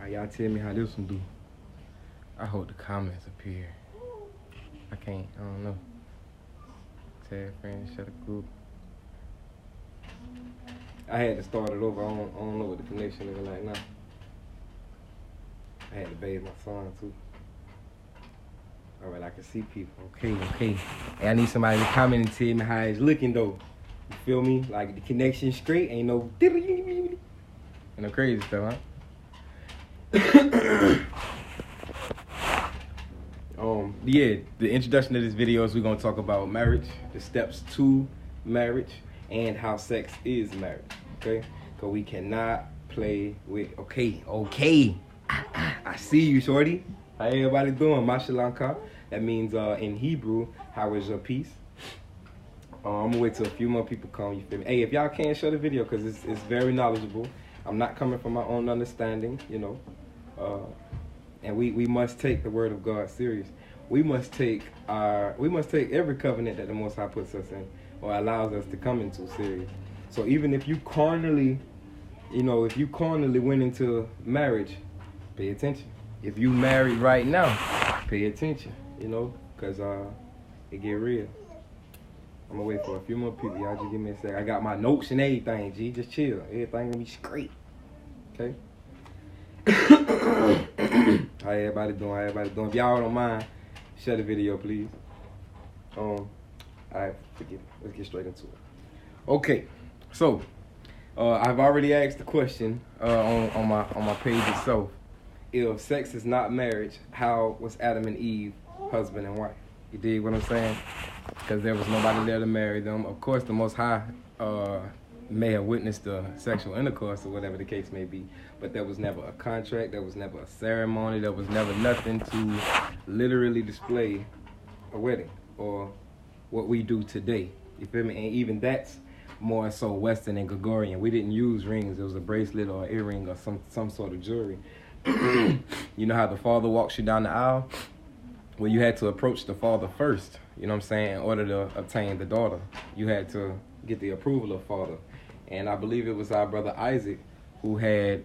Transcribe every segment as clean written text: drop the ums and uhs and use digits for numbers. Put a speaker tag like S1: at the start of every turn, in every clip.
S1: Alright, y'all tell me how this one do. I hope the comments appear. I don't know. Tag friends, shut a group. I had to start it over. I don't know what the connection is like now. I had to bathe my son too. Alright, I can see people. Okay. Hey, I need somebody to comment and tell me how it's looking though. You feel me? Like the connection straight, ain't no crazy stuff, huh? Yeah, the introduction of this video is we're gonna talk about marriage, the steps to marriage, and how sex is marriage. Okay? Cause we cannot play with okay. I see you, shorty. How everybody doing? Mashalanka. That means in Hebrew, how is your peace? I'm gonna wait till a few more people come, you feel me? Hey, if y'all can't show the video, because it's very knowledgeable. I'm not coming from my own understanding, you know. And we must take the word of God serious. We must take every covenant that the Most High puts us in or allows us to come into serious. So even if you carnally, went into marriage, pay attention. If you married right now, pay attention, because it get real. I'm gonna wait for a few more people. Y'all just give me a sec. I got my notes and everything, G. Just chill. Everything gonna be straight. Okay? How everybody doing? If y'all don't mind, share the video, please. Alright, forget it. Let's get straight into it. Okay, so I've already asked the question on my page itself. If sex is not marriage, how was Adam and Eve husband and wife? You dig what I'm saying? Because there was nobody there to marry them. Of course, the Most High may have witnessed the sexual intercourse or whatever the case may be, but there was never a contract, there was never a ceremony, there was never nothing to literally display a wedding or what we do today. You feel me? And even that's more so Western and Gregorian. We didn't use rings. It was a bracelet or an earring or some sort of jewelry. You know how the father walks you down the aisle? Well, you had to approach the father first, you know what I'm saying, in order to obtain the daughter. You had to get the approval of father. And I believe it was our brother Isaac who had,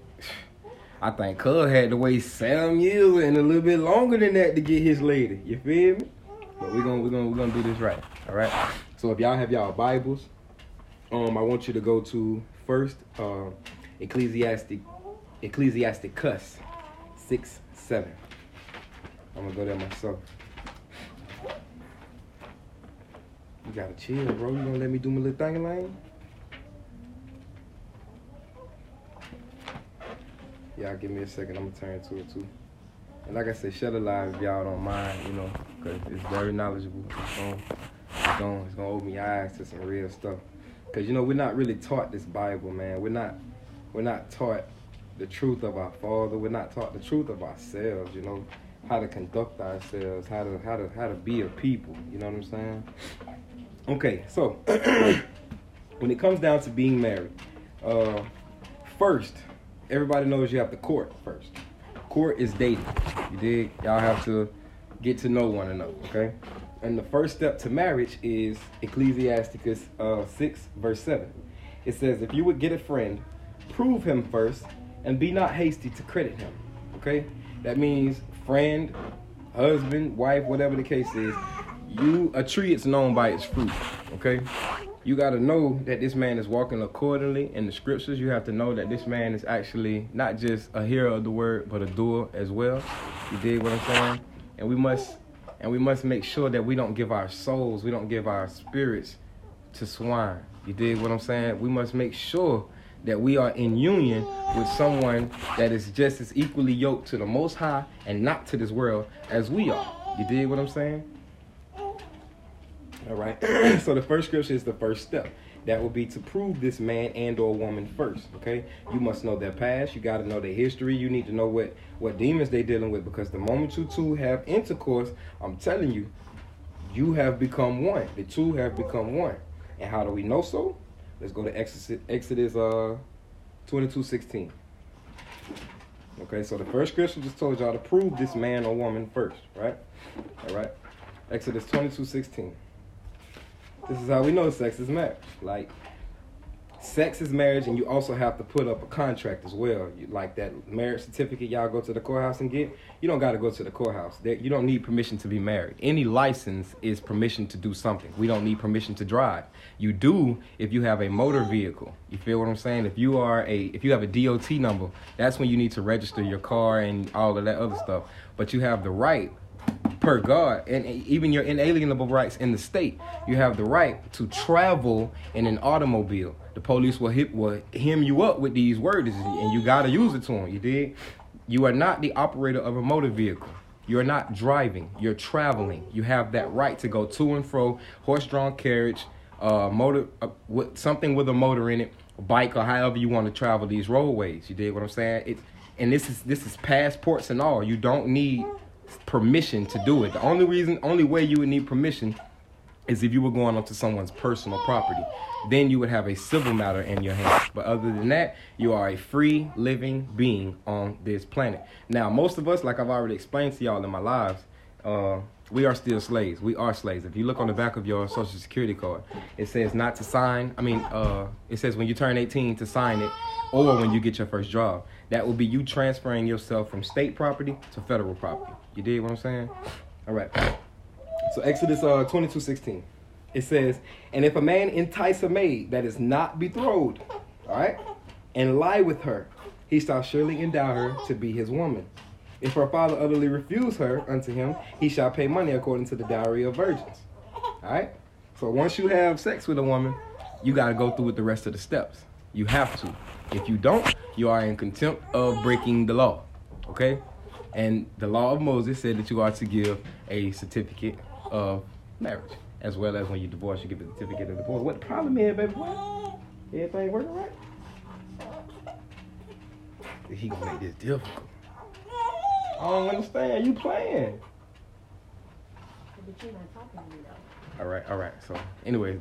S1: I think Cuz had to wait 7 years and a little bit longer than that to get his lady. You feel me? But we're gonna do this right. All right. So if y'all have y'all Bibles, I want you to go to first Ecclesiasticus 6:7. I'm gonna go there myself. You gotta chill, bro. You gonna let me do my little thing, Lane? Y'all give me a second. I'm gonna turn to it too. And like I said, share the live if y'all don't mind, because it's very knowledgeable. It's gonna open your eyes to some real stuff. Because we're not really taught this Bible, man. We're not taught the truth of our Father. We're not taught the truth of ourselves, how to conduct ourselves, how to be a people. You know what I'm saying? Okay, so when it comes down to being married, first, everybody knows you have to court first. Court is dating. You dig? Y'all have to get to know one another, okay? And the first step to marriage is Ecclesiasticus 6:7. It says, if you would get a friend, prove him first, and be not hasty to credit him, okay? That means friend, husband, wife, whatever the case is, a tree is known by its fruit, okay? You got to know that this man is walking accordingly in the scriptures. You have to know that this man is actually not just a hearer of the word, but a doer as well. You dig what I'm saying? And we must make sure that we don't give our souls, we don't give our spirits to swine. You dig what I'm saying? We must make sure that we are in union with someone that is just as equally yoked to the Most High and not to this world as we are. You dig what I'm saying? All right. So the first scripture is the first step. That will be to prove this man and or woman first, okay? You must know their past. You got to know their history. You need to know what demons they're dealing with, because the moment you two have intercourse, I'm telling you, you have become one. The two have become one. And how do we know so? Let's go to Exodus 22:16. Okay, so the first scripture just told y'all to prove this man or woman first, right? All right. Exodus 22:16. This is how we know sex is marriage. Like, Sex is marriage, and you also have to put up a contract as well. Like that marriage certificate y'all go to the courthouse and get, you don't got to go to the courthouse. You don't need permission to be married. Any license is permission to do something. We don't need permission to drive. You do if you have a motor vehicle. You feel what I'm saying? If you have a DOT number, that's when you need to register your car and all of that other stuff. But you have the right, per God, and even your inalienable rights in the state, you have the right to travel in an automobile. The police will hem you up with these words, and you got to use it to them. You dig? You are not the operator of a motor vehicle. You're not driving. You're traveling. You have that right to go to and fro, horse-drawn carriage, motor, with something with a motor in it, a bike, or however you want to travel these roadways. You dig what I'm saying? And this is passports and all. You don't need permission to do it. The only way you would need permission is if you were going onto someone's personal property. Then you would have a civil matter in your hands. But other than that, you are a free living being on this planet. Now, most of us, like I've already explained to y'all in my lives, we are still slaves. We are slaves. If you look on the back of your Social Security card, it says not to sign. It says when you turn 18 to sign it, or when you get your first job. That will be you transferring yourself from state property to federal property. You dig what I'm saying? All right. So Exodus 22:16. It says, and if a man entice a maid that is not betrothed, all right, and lie with her, he shall surely endow her to be his woman. If her father utterly refuse her unto him, he shall pay money according to the dowry of virgins. All right? So once you have sex with a woman, you got to go through with the rest of the steps. You have to. If you don't, you are in contempt of breaking the law. Okay? And the law of Moses said that you are to give a certificate of marriage. As well as when you divorce, you give a certificate of divorce. What the problem is, baby? Everything working right? He gonna make this difficult. I don't understand. You playing.
S2: But you're not talking to me though.
S1: All right. So, anyways,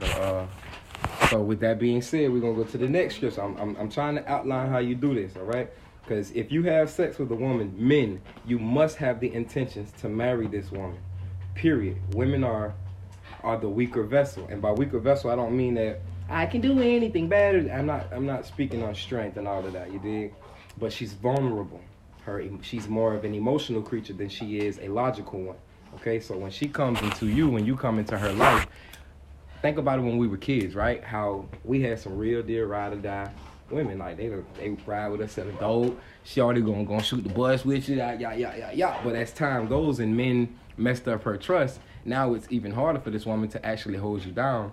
S1: so with that being said, we're gonna go to the next scripture. I'm trying to outline how you do this. All right. Because if you have sex with a woman, men, you must have the intentions to marry this woman. Period. Women are the weaker vessel, and by weaker vessel, I don't mean that I can do anything better. I'm not speaking on strength and all of that. You dig? But she's vulnerable. She's more of an emotional creature than she is a logical one. Okay, so when she comes into you, when you come into her life, think about it when we were kids, right? How we had some real deal ride or die women. Like they ride with us at a dope. She already gonna shoot the bus with you, yeah. But as time goes and men messed up her trust, now it's even harder for this woman to actually hold you down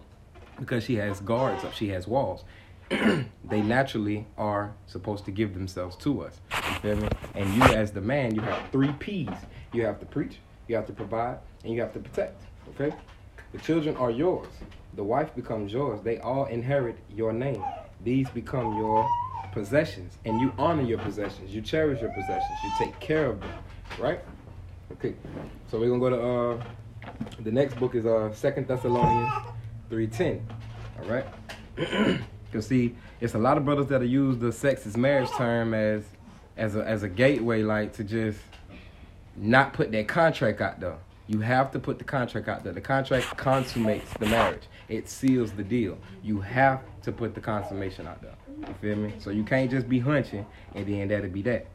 S1: because she has guards up, she has walls. They naturally are supposed to give themselves to us. You feel me? And you as the man, you have 3 P's. You have to preach, you have to provide, and you have to protect. Okay? The children are yours. The wife becomes yours. They all inherit your name. These become your possessions. And you honor your possessions. You cherish your possessions. You take care of them. Right? Okay. So we're going to go to, the next book is 2 Thessalonians 3:10. All right? Because see, it's a lot of brothers that use the sex is marriage term as a gateway, like to just not put that contract out there. You have to put the contract out there. The contract consummates the marriage. It seals the deal. You have to put the consummation out there. You feel me? So you can't just be hunching and then that'll be that.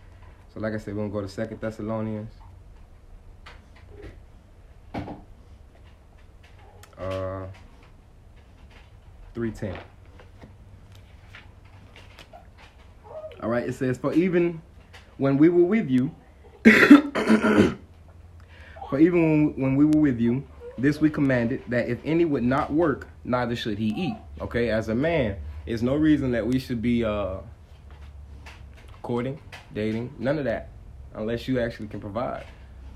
S1: So like I said, we're going to go to 2 Thessalonians. 3:10. All right, it says, for even when we were with you, when we were with you, this we commanded, that if any would not work, neither should he eat. Okay, as a man, there's no reason that we should be courting, dating, none of that, unless you actually can provide.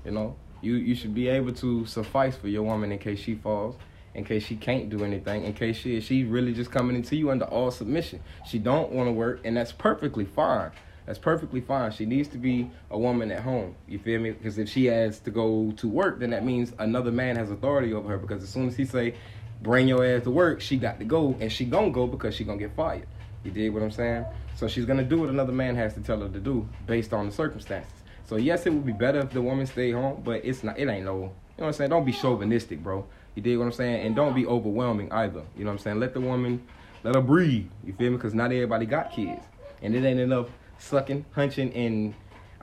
S1: You know, you should be able to suffice for your woman in case she falls, in case she can't do anything, in case she really just coming into you under all submission. She don't want to work, and that's perfectly fine. That's perfectly fine. She needs to be a woman at home. You feel me? Because if she has to go to work, then that means another man has authority over her. Because as soon as he say, bring your ass to work, she got to go, and she gonna go because she gonna get fired. You dig what I'm saying? So she's gonna do what another man has to tell her to do based on the circumstances. So yes, it would be better if the woman stayed home, but it's not. It ain't no. You know what I'm saying? Don't be chauvinistic, bro. You dig what I'm saying? And don't be overwhelming either. You know what I'm saying? Let the woman Let her breathe. You feel me? Because not everybody got kids. And it ain't enough sucking, hunching, and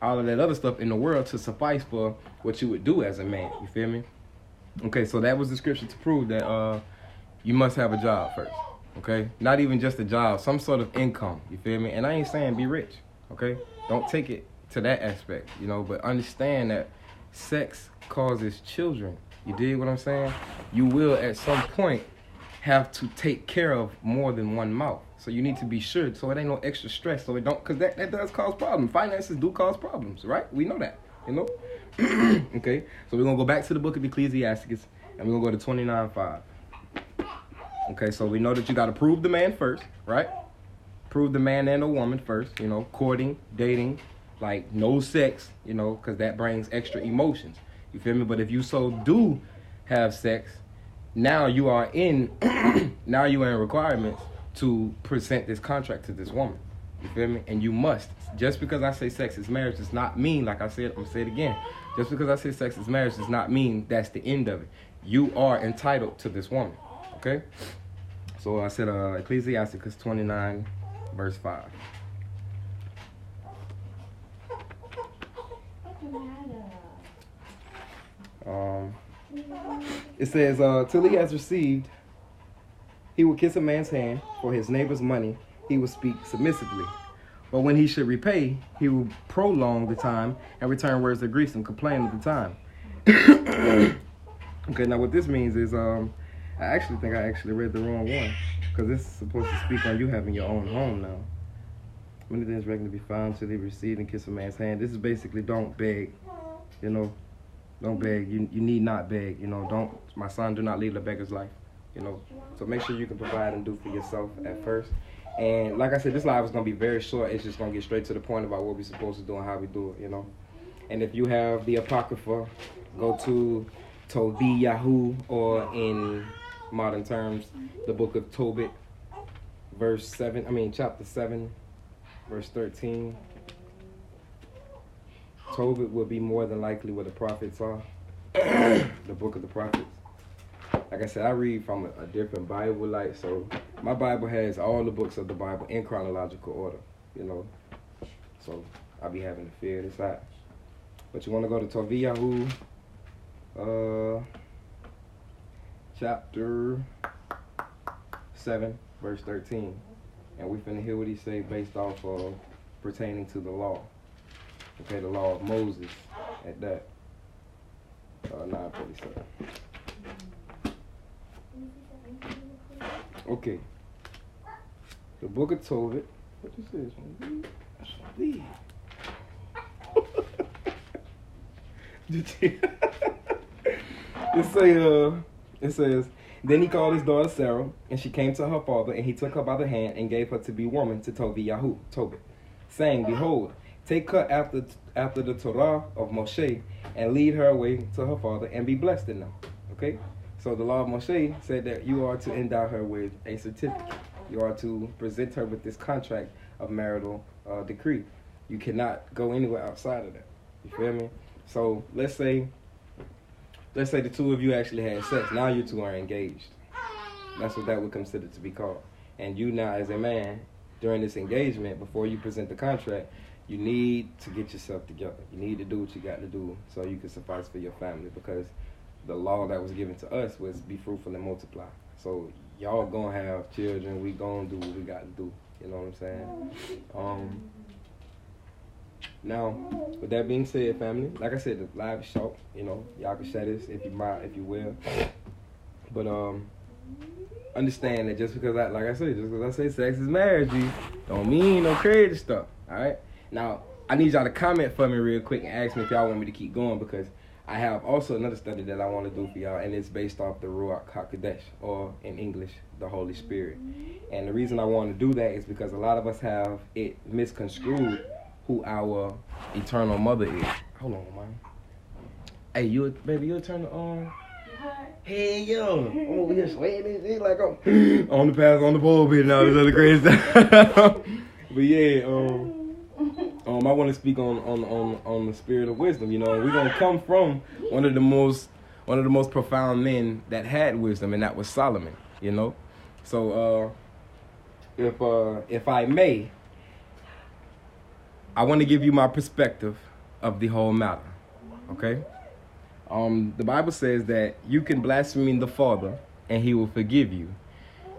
S1: all of that other stuff in the world to suffice for what you would do as a man. You feel me? Okay, so that was the scripture to prove that you must have a job first. Okay? Not even just a job, some sort of income. You feel me? And I ain't saying be rich. Okay? Don't take it to that aspect, you know, but understand that sex causes children. You dig what I'm saying? You will at some point have to take care of more than one mouth. So you need to be sure so it ain't no extra stress. So it don't, because that does cause problems. Finances do cause problems, right? We know that, you know? Okay, so we're going to go back to the book of Ecclesiastes and we're going to go to 29:5. Okay, so we know that you got to prove the man first, right? Prove the man and the woman first, you know, courting, dating, like no sex, you know, because that brings extra emotions. You feel me? But if you so do have sex, now you are in, now you are in requirements to present this contract to this woman. You feel me? And you must. Just because I say sex is marriage does not mean, like I said, I'm going to say it again. Just because I say sex is marriage does not mean that's the end of it. You are entitled to this woman. Okay? So I said Ecclesiastes 29, verse 5. It says, till he has received, he will kiss a man's hand. For his neighbor's money, he will speak submissively. But when he should repay, he will prolong the time and return words that grease and complain of the time. Okay, now what this means is, I actually think I read the wrong one. Because this is supposed to speak on you having your own home now. Many things reckon to be found till he received and kiss a man's hand. This is basically don't beg, you know. Don't beg. You need not beg. You know, don't, my son, do not lead a beggar's life. You know, so make sure you can provide and do for yourself at first. And like I said, this live is going to be very short. It's just going to get straight to the point about what we're supposed to do and how we do it, you know. And if you have the Apocrypha, go to Tobiyahu, or in modern terms, the book of Tobit, chapter 7, verse 13. Tobit will be more than likely where the prophets are. The book of the prophets. Like I said, I read from a different Bible, like, so my Bible has all the books of the Bible in chronological order, you know. So I'll be having to figure this out. But you want to go to Tobiyahu, chapter 7, verse 13. And we finna hear what he say based off of pertaining to the law. Okay, the law of Moses at that. 9:47. Okay. The book of Tobit. What this is? It says, then he called his daughter Sarah, and she came to her father, and he took her by the hand and gave her to be woman to Tobiyahu, Tobit, saying, behold, take her after the Torah of Moshe, and lead her away to her father, and be blessed in them. Okay? So the law of Moshe said that you are to endow her with a certificate. You are to present her with this contract of marital decree. You cannot go anywhere outside of that. You feel me? So let's say the two of you actually had sex. Now you two are engaged. That's what that would consider to be called. And you now, as a man, during this engagement, before you present the contract, you need to get yourself together. You need to do what you got to do so you can suffice for your family, because the law that was given to us was be fruitful and multiply. So y'all gonna have children. We gonna do what we got to do. You know what I'm saying? Now, with that being said, family, like I said, the live is short. You know, y'all can share this if you will. But understand that just because I say sex is marriage, don't mean no crazy stuff. All right. Now, I need y'all to comment for me real quick and ask me if y'all want me to keep going, because I have also another study that I want to do for y'all, and it's based off the Ruach HaKodesh, or in English, the Holy Spirit. And the reason I want to do that is because a lot of us have it misconstrued who our eternal mother is. Hold on, man. Hey, you'll turn it on. Hey, yo. I'm over here sweating. It's like I'm on the path, on the pulpit, and all this other crazy stuff. But yeah, I want to speak on the spirit of wisdom. You know, we're gonna come from one of the most profound men that had wisdom, and that was Solomon. You know, so if I may, I want to give you my perspective of the whole matter. Okay? The Bible says that you can blaspheme the Father and he will forgive you.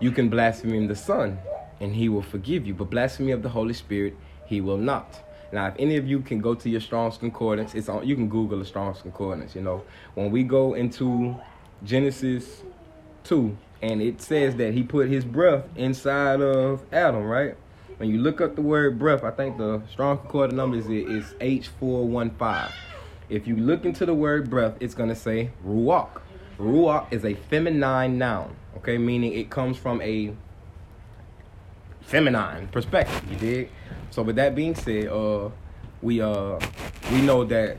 S1: You can blaspheme the Son and he will forgive you. But blasphemy of the Holy Spirit, he will not. Now, if any of you can go to your Strong's Concordance, it's on. You can Google the Strong's Concordance. You know, when we go into Genesis 2, and it says that he put his breath inside of Adam, right? When you look up the word breath, I think the Strong's Concordance number is H415. If you look into the word breath, it's going to say ruach. Ruach is a feminine noun, okay? Meaning it comes from a feminine perspective, you dig? So with that being said, we know that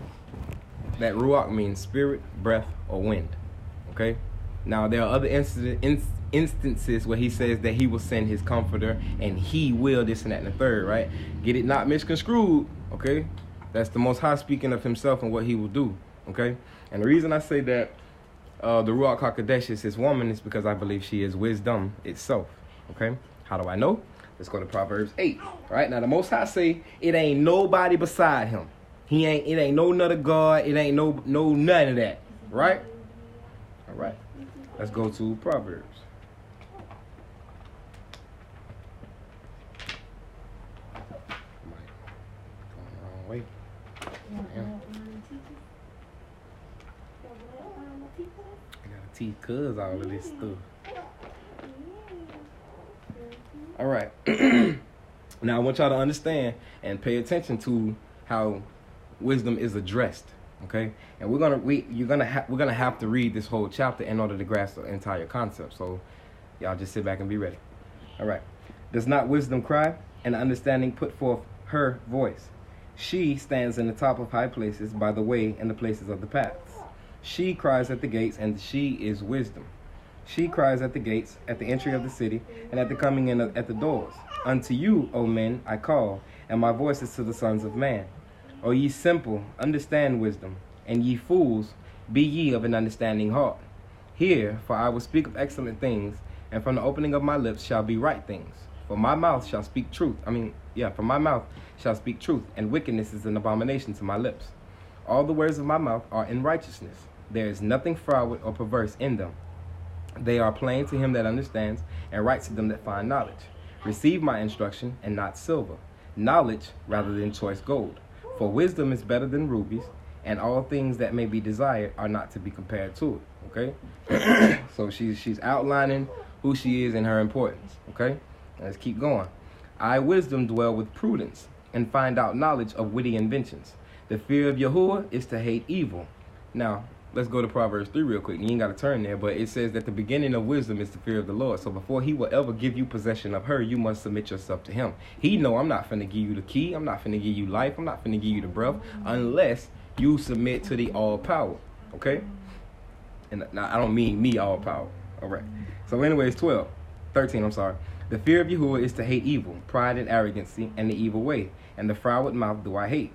S1: ruach means spirit, breath, or wind, okay? Now, there are other instances where he says that he will send his comforter and he will this and that and the third, right? Get it not misconstrued, okay? That's the Most High speaking of himself and what he will do, okay? And the reason I say that the Ruach HaKodesh is his woman is because I believe she is wisdom itself, okay? How do I know? Let's go to Proverbs 8, right? Now, the Most High say it ain't nobody beside him. It ain't no none of God. It ain't no none of that, right? All right. Let's go to Proverbs. Going the wrong way. I gotta teach cuz all of this stuff. All right. Now I want y'all to understand and pay attention to how wisdom is addressed. Okay, and we're gonna have to read this whole chapter in order to grasp the entire concept. So y'all just sit back and be ready. All right. Does not wisdom cry, and understanding put forth her voice? She stands in the top of high places, by the way and the places of the paths. She cries at the gates, and she is wisdom. She cries at the gates, at the entry of the city, and at the coming in at the doors. Unto you, O men, I call, and my voice is to the sons of man. O ye simple, understand wisdom, and ye fools, be ye of an understanding heart. Hear, for I will speak of excellent things, and from the opening of my lips shall be right things. For my mouth shall speak truth. For my mouth shall speak truth, and wickedness is an abomination to my lips. All the words of my mouth are in righteousness. There is nothing froward or perverse in them. They are plain to him that understands, and right to them that find knowledge. Receive my instruction, and not silver, knowledge rather than choice gold. For wisdom is better than rubies, and all things that may be desired are not to be compared to it. Okay? So she's outlining who she is and her importance. Okay? Let's keep going. I, wisdom, dwell with prudence, and find out knowledge of witty inventions. The fear of Yahuwah is to hate evil. Now, let's go to Proverbs 3 real quick. You ain't got to turn there, but it says that the beginning of wisdom is the fear of the Lord. So before he will ever give you possession of her, you must submit yourself to him. He know I'm not finna give you the key. I'm not finna give you life. I'm not finna give you the breath unless you submit to the all power. Okay? And now I don't mean me all power. All right. So anyways, 13, I'm sorry. The fear of Yahuwah is to hate evil, pride and arrogancy, and the evil way. And the froward mouth do I hate.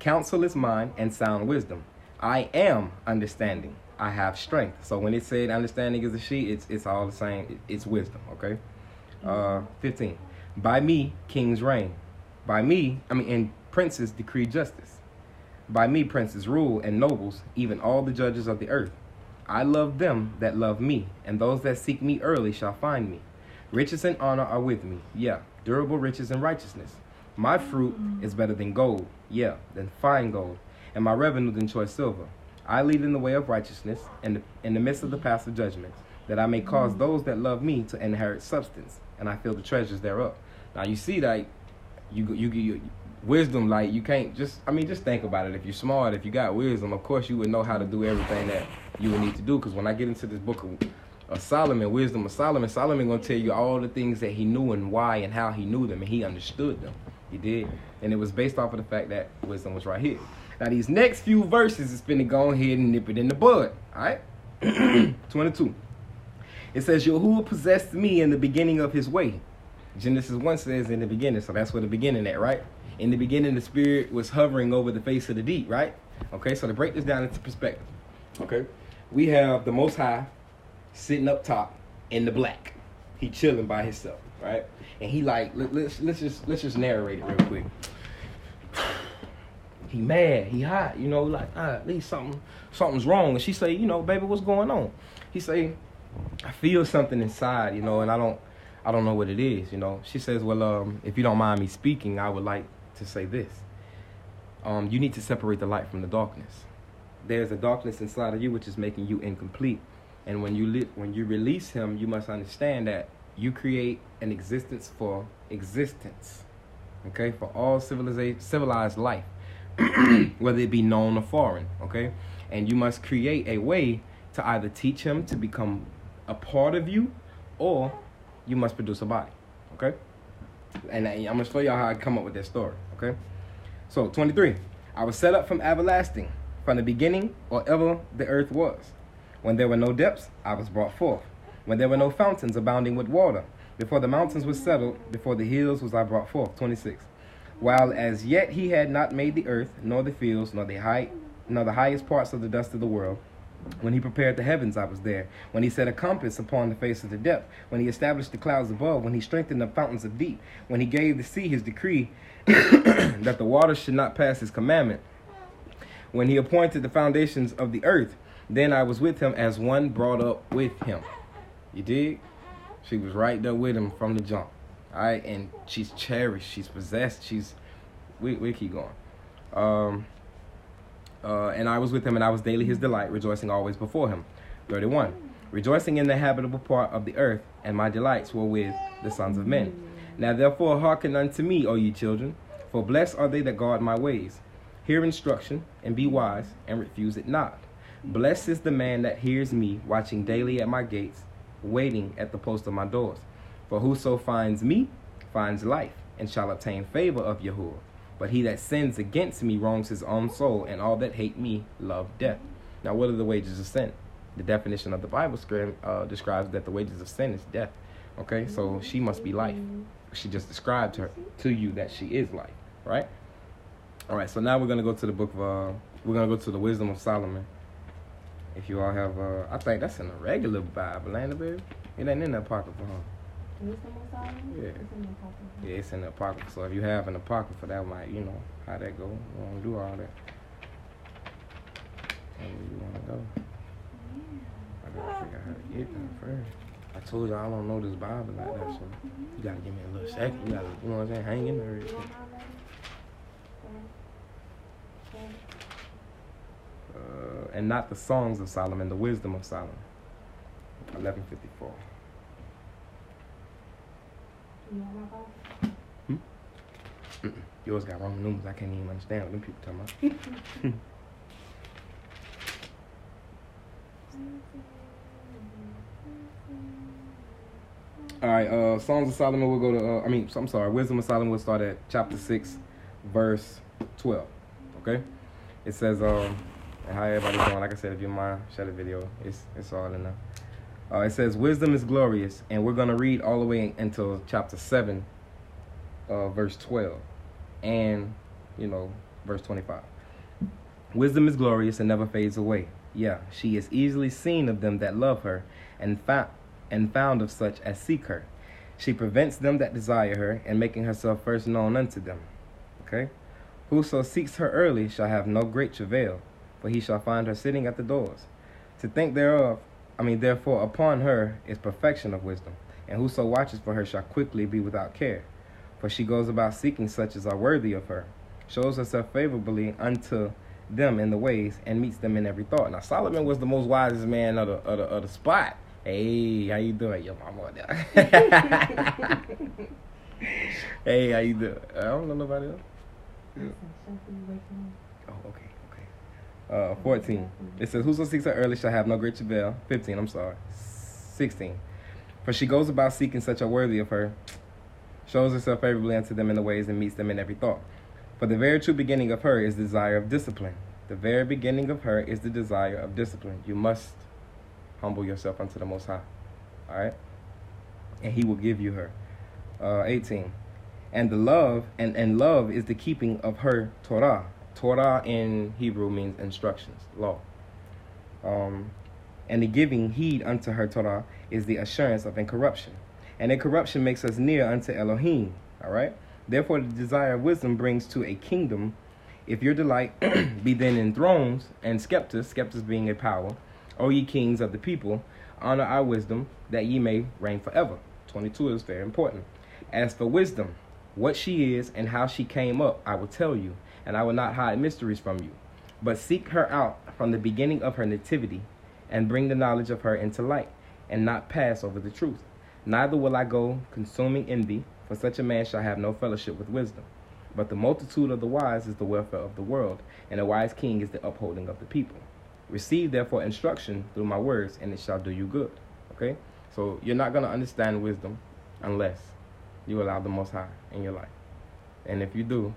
S1: Counsel is mine, and sound wisdom. I am understanding. I have strength. So when it said understanding is a she, it's all the same. It's wisdom, okay? 15. By me, kings reign. And princes decree justice. By me, princes rule, and nobles, even all the judges of the earth. I love them that love me, and those that seek me early shall find me. Riches and honor are with me, durable riches and righteousness. My fruit is better than gold, than fine gold, and my revenue than choice silver. I lead in the way of righteousness, and in the midst of the path of judgment, that I may cause those that love me to inherit substance, and I fill the treasures thereof. Now you see that you wisdom, like you can't just think about it. If you're smart, if you got wisdom, of course you would know how to do everything that you would need to do. Because when I get into this book of Solomon, wisdom of Solomon gonna tell you all the things that he knew and why and how he knew them and he understood them. He did, and it was based off of the fact that wisdom was right here. Now these next few verses is finna go ahead and nip it in the bud. All right, 22. It says, Yahuwah possessed me in the beginning of his way. Genesis 1 says in the beginning, so that's where the beginning at, right? In the beginning, the spirit was hovering over the face of the deep, right? Okay, so to break this down into perspective, okay, we have the Most High sitting up top in the black. He chilling by himself. right? And he like, let's just narrate it real quick. He mad, he hot, you know, like, at least something's wrong. And she say, you know, baby, what's going on? He say, I feel something inside, you know, and I don't know what it is, you know. She says, well, if you don't mind me speaking, I would like to say this. You need to separate the light from the darkness. There's a darkness inside of you which is making you incomplete. And when you release him, you must understand that you create an existence for existence, okay, for all civilized life, whether it be known or foreign, okay? And you must create a way to either teach him to become a part of you, or you must produce a body, okay? And I'm going to show y'all how I come up with that story, okay? So, 23. I was set up from everlasting, from the beginning, or ever the earth was. When there were no depths, I was brought forth. When there were no fountains abounding with water, before the mountains were settled, before the hills was I brought forth. 26. While as yet he had not made the earth, nor the fields, nor the highest parts of the dust of the world. When he prepared the heavens, I was there. When he set a compass upon the face of the depth. When he established the clouds above. When he strengthened the fountains of deep. When he gave the sea his decree that the waters should not pass his commandment. When he appointed the foundations of the earth, then I was with him as one brought up with him. You dig? She was right there with him from the jump. All right, and she's cherished, she's possessed, we keep going. And I was with him, and I was daily his delight, rejoicing always before him. 31. Rejoicing in the habitable part of the earth, and my delights were with the sons of men. Now therefore hearken unto me, O ye children, for blessed are they that guard my ways. Hear instruction, and be wise, and refuse it not. Blessed is the man that hears me, watching daily at my gates, waiting at the post of my doors. For whoso finds me finds life, and shall obtain favor of Yahuwah. But he that sins against me wrongs his own soul, and all that hate me love death. Now, what are the wages of sin? The definition of the Bible describes that the wages of sin is death. Okay, so she must be life. She just described her to you that she is life, right? All right, so now we're going to go to the book of, we're going to go to the Wisdom of Solomon. If you all have, I think that's in the regular Bible, ain't it, baby? It ain't in the Apocrypha, huh?
S2: Wisdom of Solomon?
S1: Yeah.
S2: It's in the Apocrypha.
S1: Yeah, it's in the Apocrypha. So if you have an Apocrypha, that might, you know, how that go. You want to do all that. Where you want to go? I got to figure out how to get there first. I told you I don't know this Bible like that, so you got to give me a little second. You got to, you know what I'm saying, hang in there real quick. And not the songs of Solomon, the wisdom of Solomon. 1154. Yours got Roman numerals. I can't even understand what them people talking about. All right, Songs of Solomon, we'll go to, Wisdom of Solomon, we'll start at chapter 6, verse 12, okay? It says, and how everybody's doing, like I said, if you mind, share the video, it's all in there. It says, wisdom is glorious, and we're going to read all the way until chapter 7, verse 12, and, verse 25. Wisdom is glorious and never fades away. Yeah, she is easily seen of them that love her, and found of such as seek her. She prevents them that desire her, and making herself first known unto them. Okay? Whoso seeks her early shall have no great travail, for he shall find her sitting at the doors. To think therefore upon her is perfection of wisdom, and whoso watches for her shall quickly be without care. For she goes about seeking such as are worthy of her, shows herself favorably unto them in the ways, and meets them in every thought. Now Solomon was the most wisest man of the spot. Hey, how you doing? Yo, mama there. Hey, how you doing? I don't know nobody else. Yeah. Oh, okay. 14. It says, whoso seeks her early shall have no great travail. 15, 16. For she goes about seeking such a worthy of her, shows herself favorably unto them in the ways, and meets them in every thought. For the very true beginning of her is the desire of discipline. The very beginning of her is the desire of discipline. You must humble yourself unto the Most High. All right? And he will give you her. 18. And love is the keeping of her Torah. Torah in Hebrew means instructions, law. And the giving heed unto her Torah is the assurance of incorruption. and their corruption makes us near unto Elohim. All right. Therefore, the desire of wisdom brings to a kingdom. If your delight be then in thrones and scepters being a power, O ye kings of the people, honor our wisdom, that ye may reign forever. 22 is very important. As for wisdom, what she is and how she came up, I will tell you, and I will not hide mysteries from you. But seek her out from the beginning of her nativity, and bring the knowledge of her into light, and not pass over the truth. Neither will I go consuming envy, for such a man shall have no fellowship with wisdom. But the multitude of the wise is the welfare of the world, and a wise king is the upholding of the people. Receive therefore instruction through my words, and it shall do you good. Okay? So you're not going to understand wisdom unless you allow the Most High in your life. And if you do,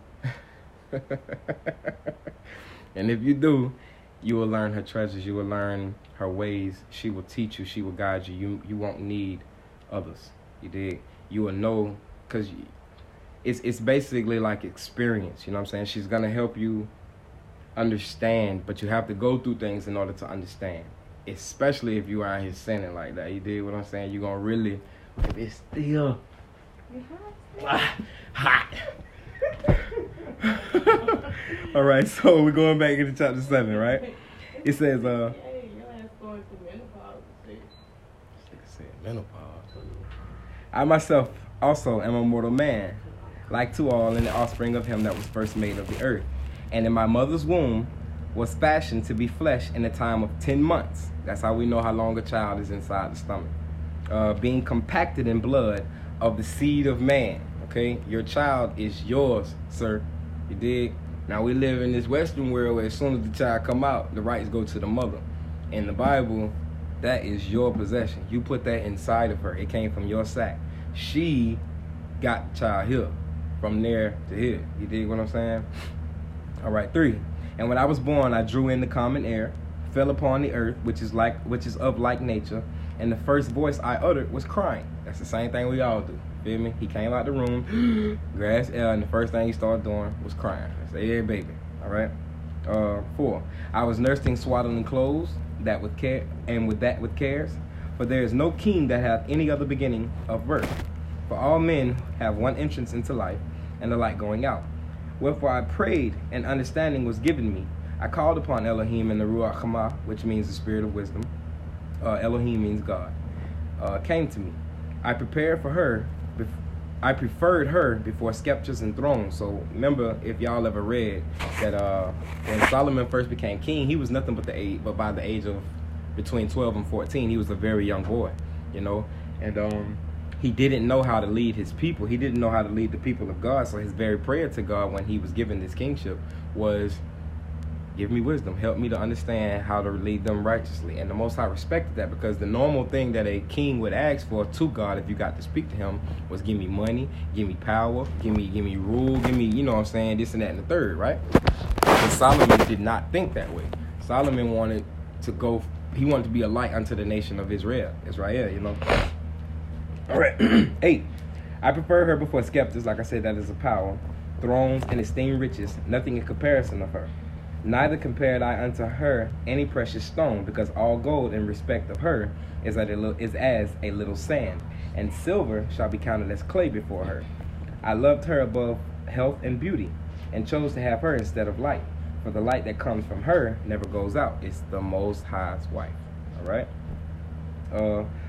S1: you will learn her treasures. You will learn her ways. She will teach you. She will guide you. You won't need others. You dig? You will know, because it's basically like experience. You know what I'm saying? She's going to help you understand, but you have to go through things in order to understand. Especially if you are out here sinning like that. You dig what I'm saying? You're going to really, if it's still hot. All right, so we're going back into chapter 7, right? It says,
S2: Hey, your ass going through menopause and shit.
S1: menopause. I myself also am a mortal man, like to all, and the offspring of him that was first made of the earth. And in my mother's womb was fashioned to be flesh in the time of 10 months. That's how we know how long a child is inside the stomach. Being compacted in blood of the seed of man. Okay? Your child is yours, sir. You dig? Now we live in this Western world where as soon as the child come out, the rights go to the mother. In the Bible, that is your possession. You put that inside of her. It came from your sack. She got the child here, from there to here. You dig what I'm saying? All right, 3. And when I was born, I drew in the common air, fell upon the earth, which is of like nature, and the first voice I uttered was crying. That's the same thing we all do. Feel me? He came out the room, grass air, and the first thing he started doing was crying. That's a baby. All right. 4. I was nursed in swaddling clothes, that with care, and with cares. For there is no king that hath any other beginning of birth. For all men have one entrance into life, and the light going out. Wherefore I prayed, and understanding was given me. I called upon Elohim in the Ruach Hamah, which means the spirit of wisdom. Elohim means God. Came to me. I prepared for her. I preferred her before scepters and thrones. So remember, if y'all ever read that when Solomon first became king, he was nothing but by the age of between 12 and 14, he was a very young boy, you know, and he didn't know how to lead his people. He didn't know how to lead the people of God. So his very prayer to God when he was given this kingship was, give me wisdom. Help me to understand how to lead them righteously. And the Most High respected that, because the normal thing that a king would ask for to God, if you got to speak to him, was give me money, give me power, give me rule, give me, you know what I'm saying, this and that and the third, right? But Solomon did not think that way. Solomon wanted to be a light unto the nation of Israel, you know. All right. 8. I prefer her before scepters, like I said, that is a power, thrones, and esteemed riches, nothing in comparison of her. Neither compared I unto her any precious stone, because all gold in respect of her is as a little sand, and silver shall be counted as clay before her. I loved her above health and beauty, and chose to have her instead of light, for the light that comes from her never goes out. It's the Most High's wife. All right?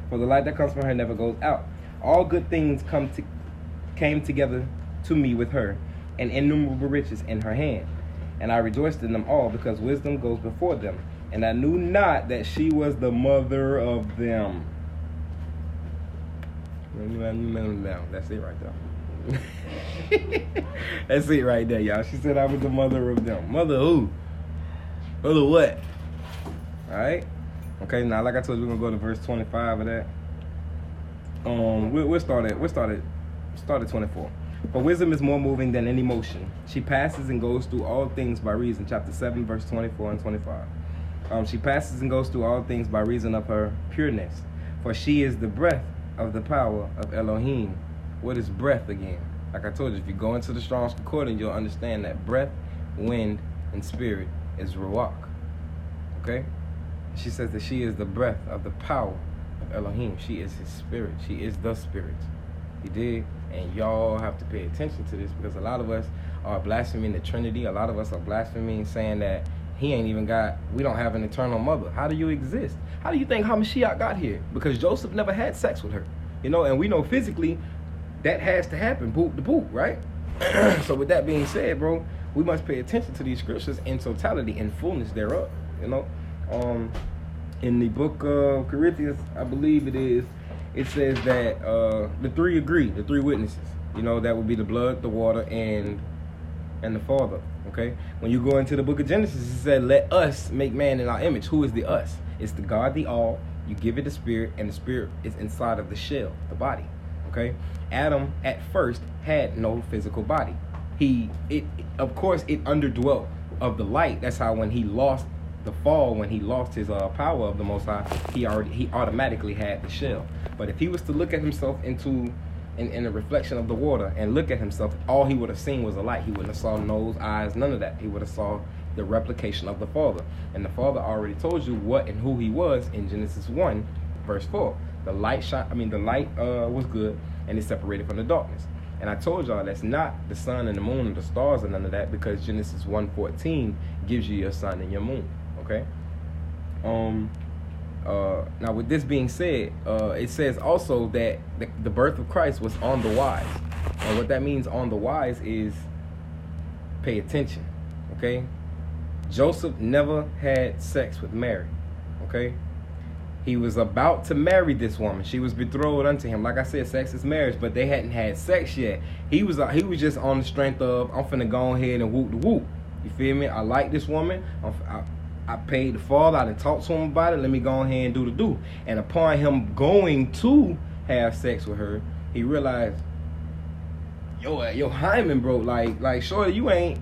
S1: For the light that comes from her never goes out. All good things came together to me with her, and innumerable riches in her hand. And I rejoiced in them all, because wisdom goes before them. And I knew not that she was the mother of them. That's it right there. That's it right there, y'all. She said I was the mother of them. Mother who? Mother what? Alright? Okay, now like I told you, we're gonna go to verse 25 of that. We'll start at 24. For wisdom is more moving than any motion. She passes and goes through all things by reason. Chapter 7, verse 24 and 25. She passes and goes through all things by reason of her pureness. For she is the breath of the power of Elohim. What is breath again? Like I told you, if you go into the Strong's Concordance, you'll understand that breath, wind, and spirit is Ruach. Okay? She says that she is the breath of the power Elohim. She is his spirit. She is the spirit. You dig? And y'all have to pay attention to this, because a lot of us are blaspheming the Trinity. A lot of us are blaspheming, saying that we don't have an eternal mother. How do you exist? How do you think Hamashiach got here? Because Joseph never had sex with her. And we know physically that has to happen, boop to boop, right? So with that being said, bro, we must pay attention to these scriptures in totality and fullness thereof. In the book of Corinthians, I believe it says that the three agree, the three witnesses. That would be the blood, the water, and the Father. Okay? When you go into the book of Genesis, it said, let us make man in our image. Who is the us? It's the God, the all. You give it the spirit, and the spirit is inside of the shell, the body. Okay? Adam at first had no physical body. Of course, it underdwelt of the light. That's how when he lost the fall, when he lost his power of the Most High, he automatically had the shell. But if he was to look at himself in the reflection of the water and look at himself, all he would have seen was a light. He wouldn't have saw nose, eyes, none of that. He would have saw the replication of the Father. And the Father already told you what and who he was in Genesis 1, verse 4. The light was good, and it separated from the darkness. And I told y'all that's not the sun and the moon and the stars and none of that, because Genesis 1:14 gives you your sun and your moon. Okay? Now with this being said, it says also that the birth of Christ was on the wise. And what that means on the wise is pay attention. Okay? Joseph never had sex with Mary. Okay? He was about to marry this woman. She was betrothed unto him. Like I said, sex is marriage, but they hadn't had sex yet. He was just on the strength of, I'm finna go ahead and whoop the whoop. You feel me? I like this woman. I paid the Father. I done talked to him about it. Let me go ahead and do the do. And upon him going to have sex with her, he realized, yo, hymen, bro. Like, shorty, you ain't.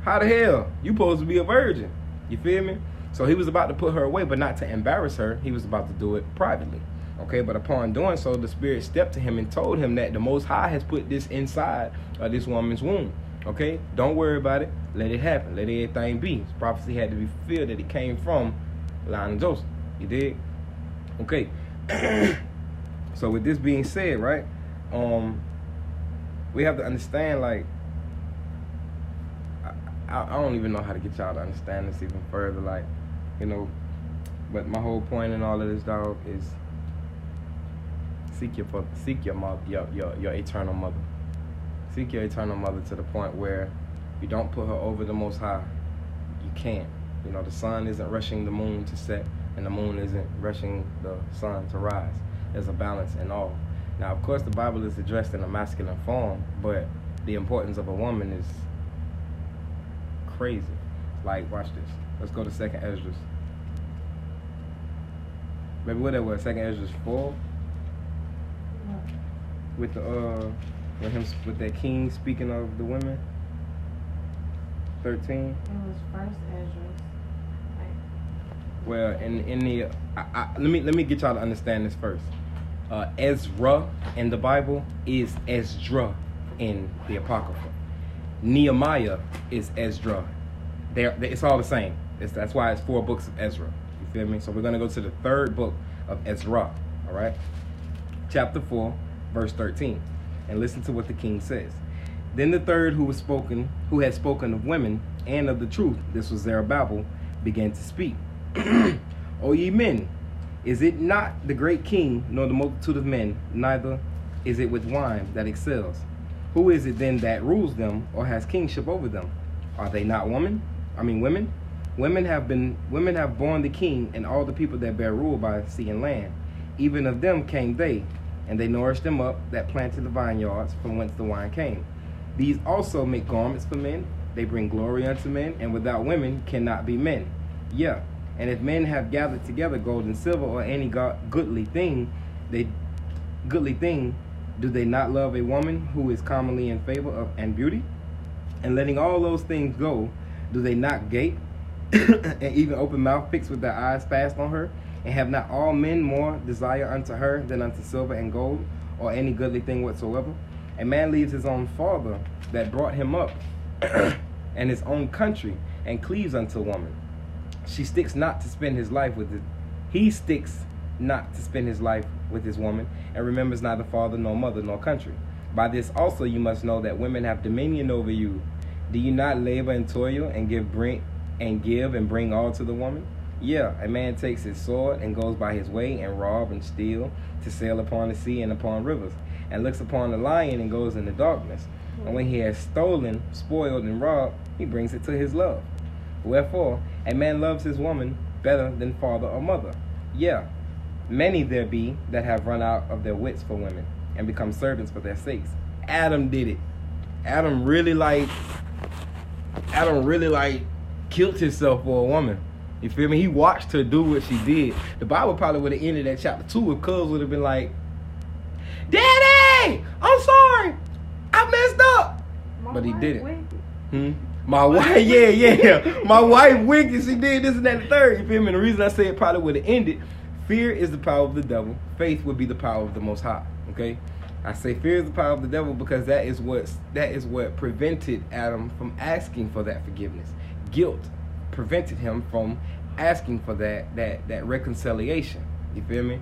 S1: How the hell? You supposed to be a virgin. You feel me? So he was about to put her away, but not to embarrass her. He was about to do it privately. Okay, but upon doing so, the Spirit stepped to him and told him that the Most High has put this inside of this woman's womb. Okay, don't worry about it. Let it happen. Let everything be. This prophecy had to be fulfilled that it came from the line of Joseph. You dig? Okay. So with this being said, right, we have to understand, like, I don't even know how to get y'all to understand this even further, like, but my whole point in all of this, dog, is seek your mother, your eternal mother. Seek your eternal mother to the point where you don't put her over the Most High. You can't. The sun isn't rushing the moon to set, and the moon isn't rushing the sun to rise. There's a balance in all. Now, of course, the Bible is addressed in a masculine form, but the importance of a woman is crazy. Like, watch this. Let's go to 2nd Esdras. Maybe what that was, 2nd Esdras 4? With the with that king speaking of the women. 13.
S2: It was 1st Esdras.
S1: Well, in the let me get y'all to understand this first. Ezra in the Bible is Esdra in the Apocrypha. Nehemiah is Esdra. It's all the same. That's why it's 4 books of Ezra. You feel me? So we're going to go to the 3rd book of Ezra. All right? Chapter 4, verse 13. And listen to what the king says. Then the third who had spoken of women and of the truth, this was Zerubbabel, began to speak. O ye men, is it not the great king, nor the multitude of men, neither is it with wine that excels? Who is it then that rules them, or has kingship over them? Are they not women? Women have borne the king and all the people that bear rule by sea and land. Even of them came they, and they nourished them up that planted the vineyards from whence the wine came. These also make garments for men. They bring glory unto men, and without women cannot be men. Yeah, and if men have gathered together gold and silver or any goodly thing, do they not love a woman who is commonly in favor of and beauty? And letting all those things go, do they not gape and even open mouth fixed with their eyes fast on her? And have not all men more desire unto her than unto silver and gold, or any goodly thing whatsoever? A man leaves his own father that brought him up, and his own country, and cleaves unto a woman. She sticks not to spend his life with it. He sticks not to spend his life with his woman, and remembers neither father nor mother nor country. By this also you must know that women have dominion over you. Do you not labor and toil and give and bring all to the woman? Yeah, a man takes his sword and goes by his way and rob and steal, to sail upon the sea and upon rivers, and looks upon the lion and goes into darkness. And when he has stolen, spoiled, and robbed, he brings it to his love. Wherefore, a man loves his woman better than father or mother. Yeah, many there be that have run out of their wits for women, and become servants for their sakes. Adam did it. Adam really killed himself for a woman. You feel me? He watched her do what she did. The Bible probably would have ended at chapter 2 if Cuz would have been like, Daddy, I'm sorry, I messed up. But he didn't. My wife, yeah. My wife wicked. She did this and that and the third. You feel me? And the reason I say it probably would have ended, fear is the power of the devil. Faith would be the power of the Most High. Okay? I say fear is the power of the devil because that is what prevented Adam from asking for that forgiveness. Guilt prevented him from asking for that reconciliation. You feel me?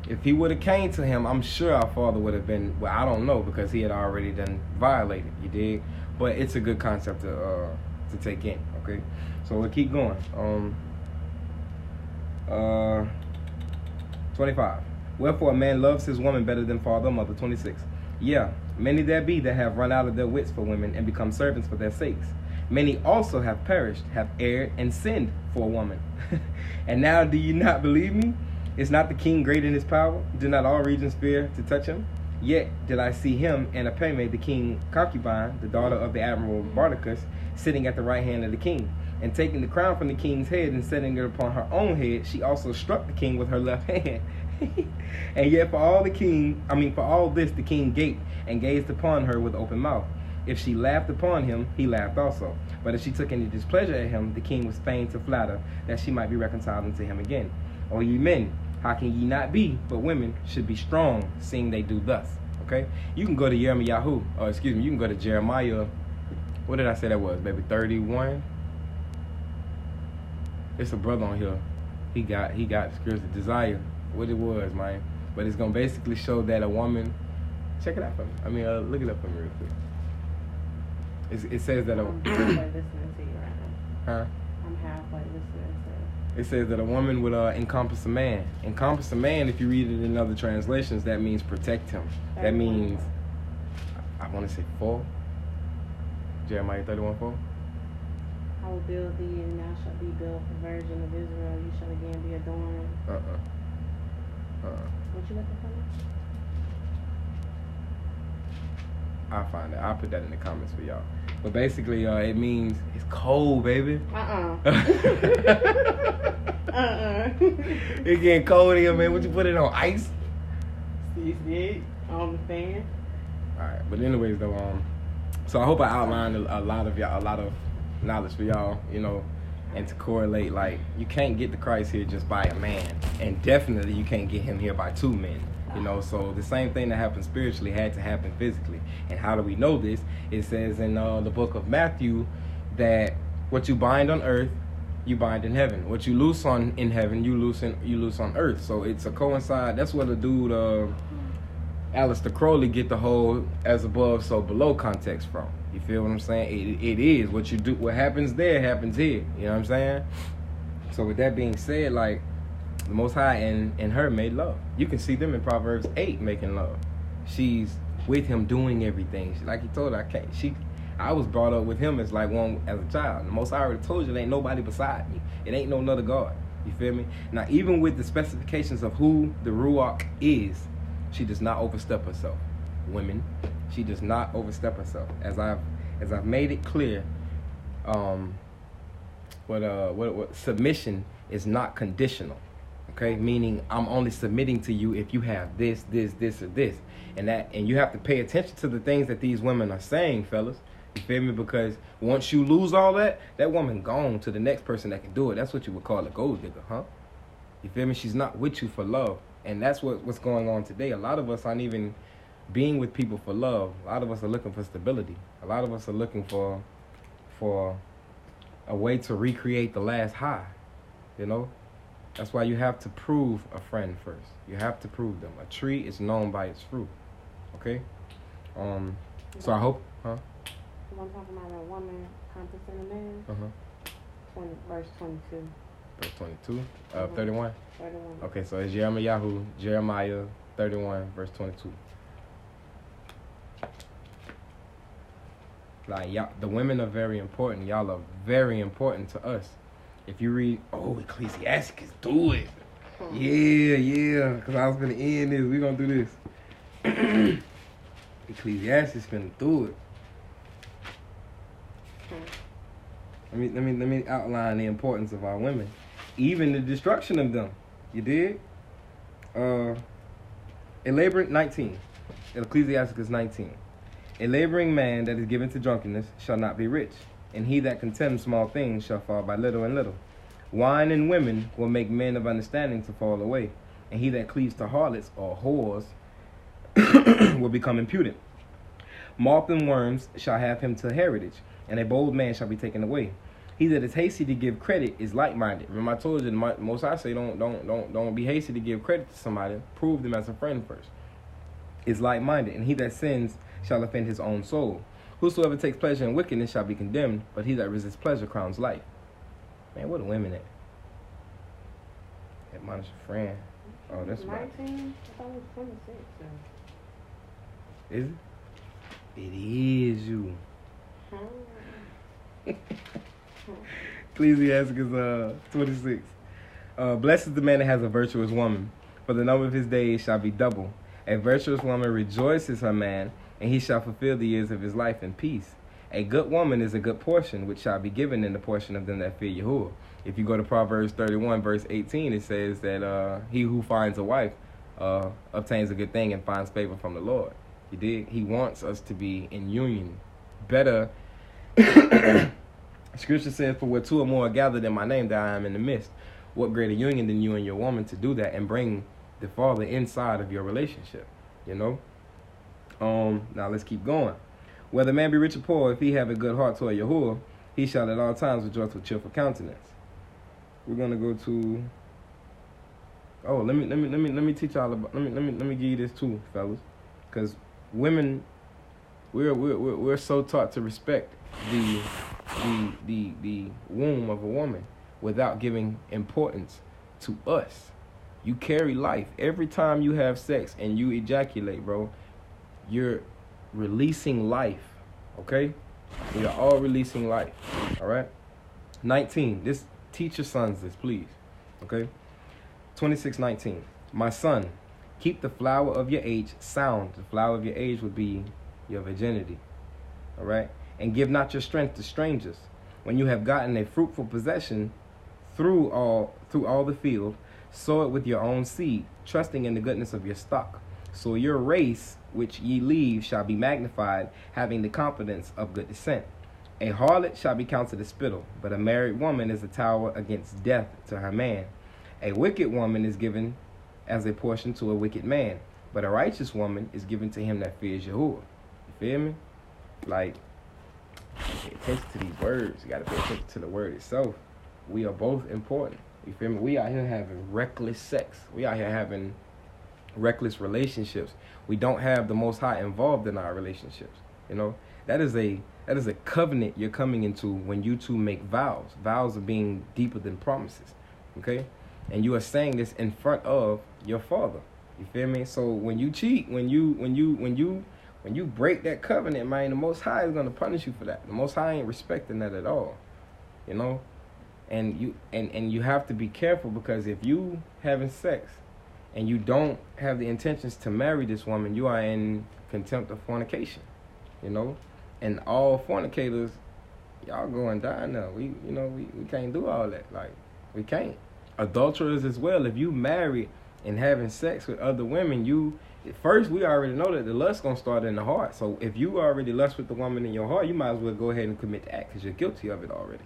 S1: If he would have came to him, I'm sure our father would have been, well, I don't know, because he had already done violated, you dig? But it's a good concept to take in, okay? So we'll keep going. 25. Wherefore a man loves his woman better than father or mother. 26. Yeah, many there be that have run out of their wits for women and become servants for their sakes. Many also have perished, have erred, and sinned for a woman. And now do you not believe me? Is not the king great in his power? Do not all regions fear to touch him? Yet did I see him and Apame, the king concubine, the daughter of the admiral Bardacus, sitting at the right hand of the king. And taking the crown from the king's head and setting it upon her own head, she also struck the king with her left hand. And yet for all this the king gaped and gazed upon her with open mouth. If she laughed upon him, he laughed also. But if she took any displeasure at him, the king was fain to flatter, that she might be reconciled unto him again. O ye men, how can ye not be, but women should be strong, seeing they do thus. Okay? You can go to you can go to Jeremiah, what did I say that was, baby, 31? It's a brother on here. He got spiritual desire. What it was, man. But it's gonna basically show that a woman, check it out for me. Look it up for me real quick. It says that
S2: I'm halfway listening to you right now.
S1: Huh?
S2: I'm halfway listening to
S1: It says that a woman would encompass a man. Encompass a man, if you read it in other translations, that means protect him. That means, I want to say 4. Jeremiah 31:4.
S2: I will build thee, and thou shalt be built, the virgin of Israel. You shall again be adorned. What you looking for?
S1: I'll find it. I'll put that in the comments for y'all. But basically, it means it's cold, baby. It's getting cold here, man. What you put it on? Ice?
S2: On the fan.
S1: Alright, but anyways though, so I hope I outlined a lot of knowledge for y'all, and to correlate, like, you can't get to Christ here just by a man, and definitely you can't get him here by 2 men. So the same thing that happened spiritually had to happen physically. And how do we know this? It says in the book of Matthew that what you bind on earth, you bind in heaven. What you loose in heaven, you loose on earth. So it's a coincide. That's what the dude Aleister Crowley get the whole as above so below context from. You feel what I'm saying? It is what you do. What happens there happens here. You know what I'm saying? So with that being said, like, the Most High and her made love. You can see them in Proverbs 8 making love. She's with him doing everything. Like he told her, I was brought up with him as a child. The Most High already told you there ain't nobody beside me. It ain't no other God. You feel me? Now, even with the specifications of who the Ruach is, she does not overstep herself. Women, she does not overstep herself. As I've made it clear, what submission is not conditional. Okay, meaning I'm only submitting to you if you have this, or this, and you have to pay attention to the things that these women are saying, fellas. You feel me? Because once you lose all that woman gone to the next person that can do it. That's what you would call a gold digger, huh? You feel me? She's not with you for love, and that's what's going on today. A lot of us aren't even being with people for love. A lot of us are looking for stability. A lot of us are looking for a way to recreate the last high, That's why you have to prove a friend first. You have to prove them. A tree is known by its fruit. Okay? So I hope, huh?
S2: I'm talking about a woman compensating a man. 20, verse 22.
S1: Verse 22? 31?
S2: 31.
S1: Okay, so it's Jeremiah 31, verse 22. Like, y'all, the women are very important. Y'all are very important to us. If you read, Ecclesiasticus, do it. Yeah, because I was going to end this. We're going to do this. Ecclesiastes finna do it. Let me outline the importance of our women, even the destruction of them. You did. A laboring 19, Ecclesiasticus 19. A laboring man that is given to drunkenness shall not be rich, and he that contemns small things shall fall by little and little. Wine and women will make men of understanding to fall away, and he that cleaves to harlots or whores will become impudent. Moth and worms shall have him to heritage, and a bold man shall be taken away. He that is hasty to give credit is light-minded. Remember, I told you, most I say, don't be hasty to give credit to somebody. Prove them as a friend first. Is light-minded, and he that sins shall offend his own soul. Whosoever takes pleasure in wickedness shall be condemned, but he that resists pleasure crowns life. Man, where the women at? Admonish a friend. Oh, that's
S2: 19? I thought it was 26. So.
S1: Is it? It is you. Ecclesiasticus 26. Blessed is the man that has a virtuous woman, for the number of his days shall be double. A virtuous woman rejoices her man, and he shall fulfill the years of his life in peace. A good woman is a good portion, which shall be given in the portion of them that fear Yahuwah. If you go to Proverbs 31, verse 18, it says that he who finds a wife obtains a good thing and finds favor from the Lord. You dig? He wants us to be in union. Better, Scripture says, for where two or more are gathered in my name, that I am in the midst. What greater union than you and your woman to do that and bring the Father inside of your relationship, you know? Now let's keep going. Whether man be rich or poor, if he have a good heart toward Yahuwah, he shall at all times rejoice with cheerful countenance. We're gonna go to. Oh, let me teach y'all about. Let me give you this too, fellas, because women, we're so taught to respect the womb of a woman without giving importance to us. You carry life. Every time you have sex and you ejaculate, bro, you're releasing life. Okay? We are all releasing life. All right? 19. This, teach your sons this, please. Okay? 26:19. My son, keep the flower of your age sound. The flower of your age would be your virginity. All right? And give not your strength to strangers. When you have gotten a fruitful possession through all the field, sow it with your own seed, trusting in the goodness of your stock. So your race, which ye leave, shall be magnified, having the confidence of good descent. A harlot shall be counted a spittle, but a married woman is a tower against death to her man. A wicked woman is given as a portion to a wicked man, but a righteous woman is given to him that fears Yahuwah. You feel me? Like, pay attention to these words. You got to pay attention to the word itself. We are both important. You feel me? We out here having reckless sex. We out here having reckless relationships. We don't have the Most High involved in our relationships. You know, that is a covenant you're coming into when you two make vows. Vows of being deeper than promises. Okay, and you are saying this in front of your Father. You feel me? So when you cheat, when you break that covenant, man, the Most High is gonna punish you for that. The Most High ain't respecting that at all. You know, and you have to be careful, because if you having sex and you don't have the intentions to marry this woman, you are in contempt of fornication, you know? And all fornicators, y'all going down now. We can't do all that. Like, we can't. Adulterers as well. If you married and having sex with other women, first, we already know that the lust gonna start in the heart. So if you already lust with the woman in your heart, you might as well go ahead and commit the act, because you're guilty of it already,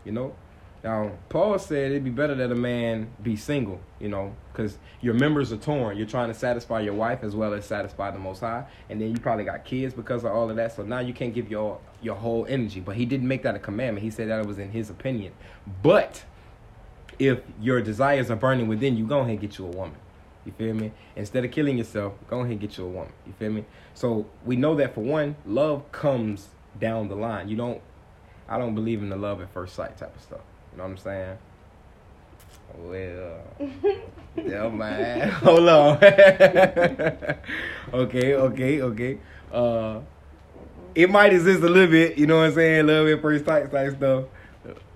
S1: you know? Now, Paul said it'd be better that a man be single, you know, because your members are torn. You're trying to satisfy your wife as well as satisfy the Most High. And then you probably got kids because of all of that. So now you can't give your whole energy. But he didn't make that a commandment. He said that it was in his opinion. But if your desires are burning within you, go ahead and get you a woman. You feel me? Instead of killing yourself, go ahead and get you a woman. You feel me? So we know that for one, love comes down the line. I don't believe in the love at first sight type of stuff. You know what I'm saying? Well, yeah, man. Hold on. Okay. It might exist a little bit. You know what I'm saying? Love at first sight type stuff.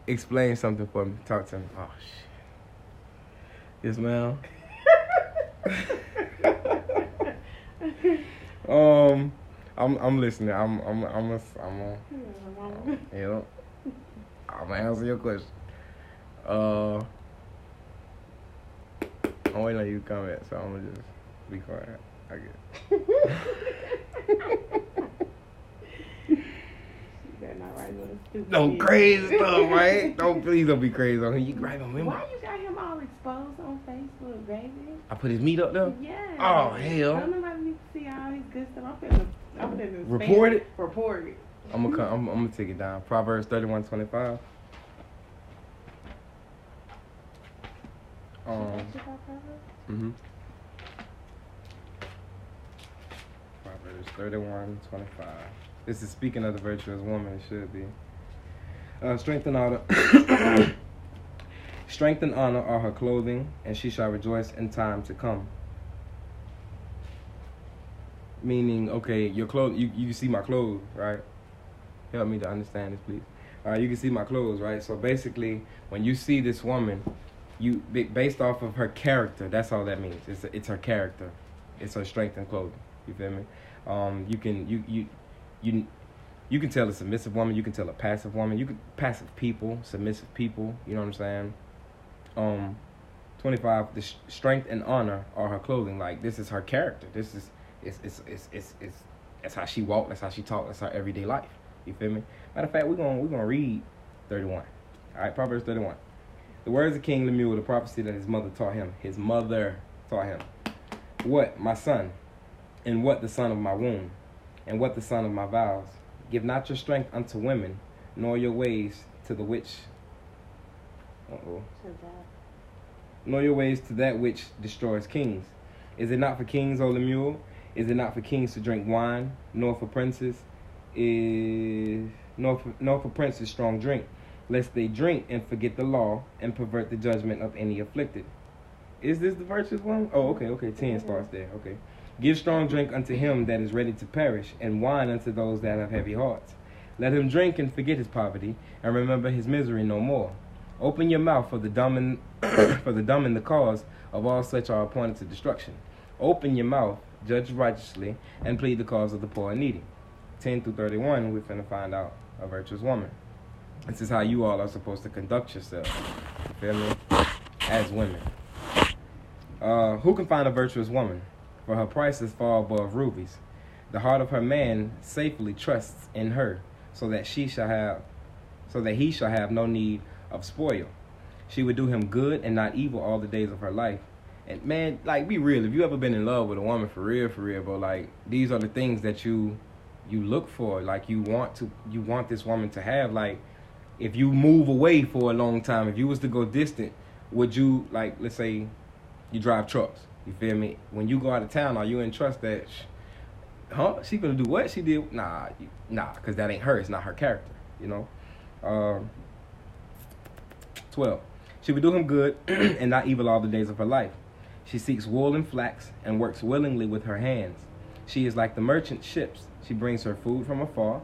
S1: Explain something for me. Talk to me. Oh shit. Yes, ma'am. I'm listening. I'm gonna answer your question. I'm waiting on you to comment, so I'm gonna just be quiet. I guess. No crazy stuff, right? Please don't be crazy on him. You grab him.
S2: Why you got him all exposed on Facebook, baby?
S1: I put his meat up there?
S2: Yeah.
S1: Oh, hell.
S2: Don't nobody need to see all his good stuff. I'm finna
S1: report it?
S2: Report it.
S1: I'm gonna take it down. Proverbs 31:25. Mm-hmm. Proverbs 31:25. This is speaking of the virtuous woman. It should be. Strength and honor. Strength and honor are her clothing, and she shall rejoice in time to come. Meaning, okay, your clothes. You can see my clothes, right? Help me to understand this, please. All right, you can see my clothes, right? So basically, when you see this woman, based off of her character, that's all that means. It's her character. It's her strength and clothing. You feel me? You can tell a submissive woman. You can tell a passive woman. You can passive people, submissive people. You know what I'm saying? 25. The strength and honor are her clothing. Like, this is her character. This is that's how she walk. That's how she talk. That's her everyday life. You feel me? Matter of fact, we're gonna read 31. All right, Proverbs 31. The words of King Lemuel, the prophecy that his mother taught him. His mother taught him. What, my son, and what the son of my womb, and what the son of my vows. Give not your strength unto women, nor your ways to the which. Nor your ways to that which destroys kings. Is it not for kings, O Lemuel? Is it not for kings to drink wine, nor for princes nor for princes strong drink, lest they drink and forget the law and pervert the judgment of any afflicted? Is this the virtuous one? Oh, okay. 10 starts there. Okay. Give strong drink unto him that is ready to perish, and wine unto those that have heavy hearts. Let him drink and forget his poverty, and remember his misery no more. Open your mouth for the dumb and for the dumb and the cause of all such are appointed to destruction. Open your mouth, judge righteously, and plead the cause of the poor and needy. 10 through 31, we're finna find out a virtuous woman. This is how you all are supposed to conduct yourself. You feel me? As women. Who can find a virtuous woman? For her price is far above rubies. The heart of her man safely trusts in her, so that he shall have no need of spoil. She would do him good and not evil all the days of her life. And man, like, be real. If you ever been in love with a woman for real, bro, like, these are the things that you look for. Like, you want this woman to have. Like, if you move away for a long time, if you was to go distant, would you, like, let's say you drive trucks, you feel me? When you go out of town, are you in trust that, she gonna do what she did? Nah, because that ain't her. It's not her character, you know? 12. She would do him good and not evil all the days of her life. She seeks wool and flax and works willingly with her hands. She is like the merchant ships. She brings her food from afar.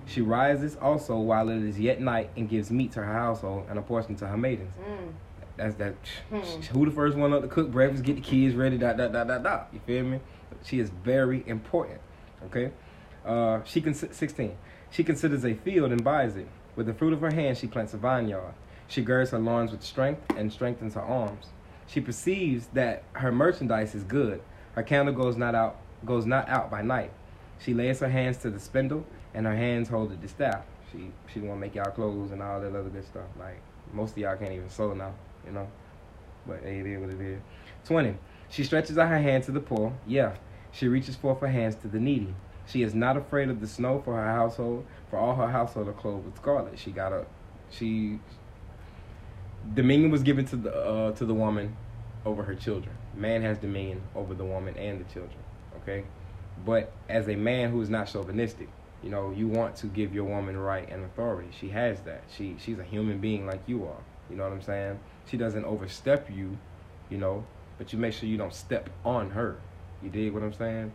S1: She rises also while it is yet night and gives meat to her household and a portion to her maidens. That's that. Who the first one up to cook breakfast, get the kids ready, You feel me? She is very important. Okay. 16. She considers a field and buys it. With the fruit of her hand, she plants a vineyard. She girds her loins with strength and strengthens her arms. She perceives that her merchandise is good. Her candle goes not out by night. She lays her hands to the spindle, and her hands hold the distaff. She want to make y'all clothes and all that other good stuff. Like, most of y'all can't even sew now, you know. But hey, it is what it is. 20. She stretches out her hand to the poor. Yeah. She reaches forth her hands to the needy. She is not afraid of the snow for her household, for all her household are clothed with scarlet. Dominion was given to the woman over her children. Man has dominion over the woman and the children. Okay, but as a man who is not chauvinistic, you know, you want to give your woman right and authority. She has that. She's a human being like you are. You know what I'm saying? She doesn't overstep you, you know, but you make sure you don't step on her. You dig what I'm saying?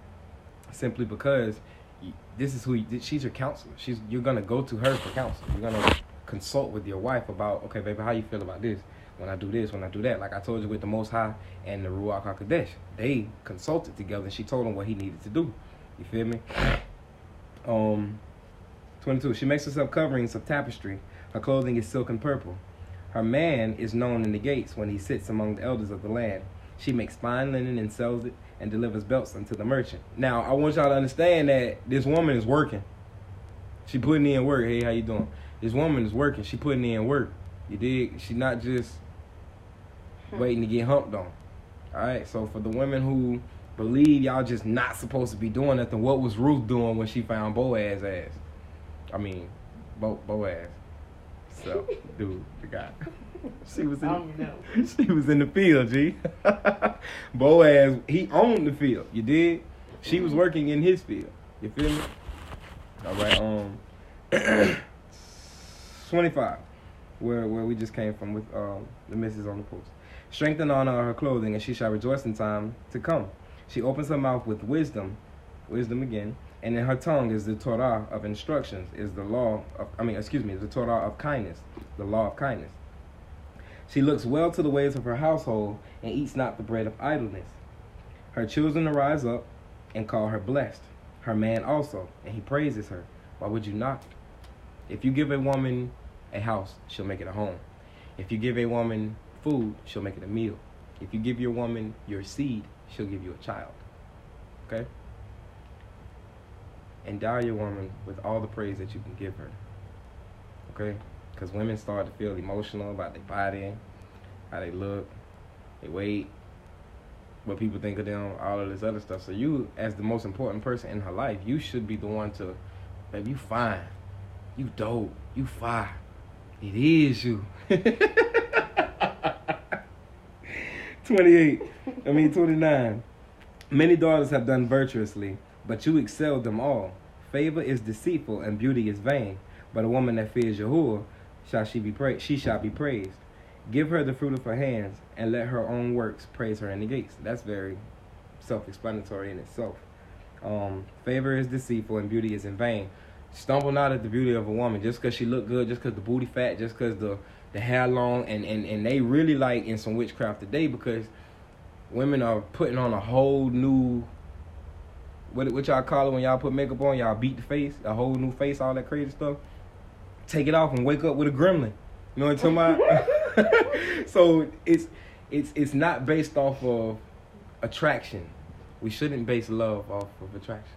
S1: Simply because this is she's your counselor. You're gonna go to her for counsel. You're gonna consult with your wife about, okay, baby, how you feel about this? When I do this, when I do that. Like I told you with the Most High and the Ruach HaKodesh, they consulted together and she told him what he needed to do. You feel me? 22. She makes herself coverings of tapestry. Her clothing is silk and purple. Her man is known in the gates when he sits among the elders of the land. She makes fine linen and sells it and delivers belts unto the merchant. Now, I want y'all to understand that this woman is working. She putting in work. Hey, how you doing? This woman is working. She putting in work. You dig? She not just waiting to get humped on. All right? So for the women who believe y'all just not supposed to be doing nothing, what was Ruth doing when she found Boaz ass? I mean, Boaz. So, dude, the guy. She was in the field, G. Boaz, he owned the field. You did? She was working in his field. You feel me? All right. 25, where we just came from with the missus on the post. Strength and honor are her clothing, and she shall rejoice in time to come. She opens her mouth with wisdom again, and in her tongue is the Torah of instructions, is the the Torah of kindness, the law of kindness. She looks well to the ways of her household and eats not the bread of idleness. Her children arise up and call her blessed, her man also, and he praises her. Why would you not? If you give a woman a house, she'll make it a home. If you give a woman food, she'll make it a meal. If you give your woman your seed, she'll give you a child. Okay? Endow your woman with all the praise that you can give her. Okay? Because women start to feel emotional about their body, how they look, they weight, what people think of them, all of this other stuff. So you, as the most important person in her life, you should be the one to, baby, you fine. You dope. You fire. It is you. 29. Many daughters have done virtuously, but you excelled them all. Favor is deceitful and beauty is vain, but a woman that fears Yahuwah she shall be praised. Give her the fruit of her hands, and let her own works praise her in the gates. That's very self-explanatory in itself. Favor is deceitful and beauty is in vain. Stumble not at the beauty of a woman just because she look good, just because the booty fat, just because the hair long, and they really like in some witchcraft today because women are putting on a whole new, what y'all call it when y'all put makeup on, y'all beat the face, a whole new face, all that crazy stuff. Take it off and wake up with a gremlin. You know what I'm talking about? So it's not based off of attraction. We shouldn't base love off of attraction.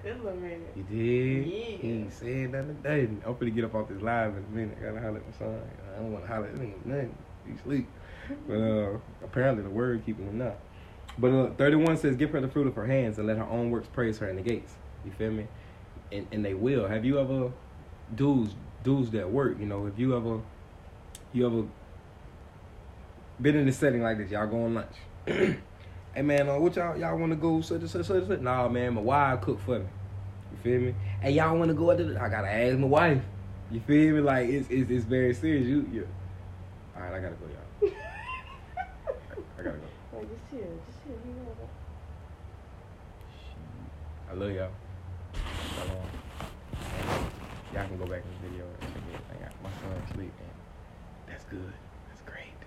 S2: Good little minute.
S1: You did?
S2: Yeah.
S1: He ain't said nothing today. I'm finna get up off this live in a minute. I gotta holler at my son. I don't wanna holler at him nothing. He sleep. But apparently the word keeping him now. But 31 says, give her the fruit of her hands and let her own works praise her in the gates. You feel me? And they will. Have you ever, dudes that work, you know, if you ever been in a setting like this, y'all go on lunch. Hey man, what y'all want to go such and such? Nah man, my wife cook for me. You feel me? Hey, y'all want to go? I gotta ask my wife. You feel me? Like it's very serious. You. All right, I gotta go, y'all. I gotta go.
S2: Wait, just chill. You know that.
S1: I love y'all. Y'all can go back in the video and check everything out. My son asleep, man. That's good. That's great.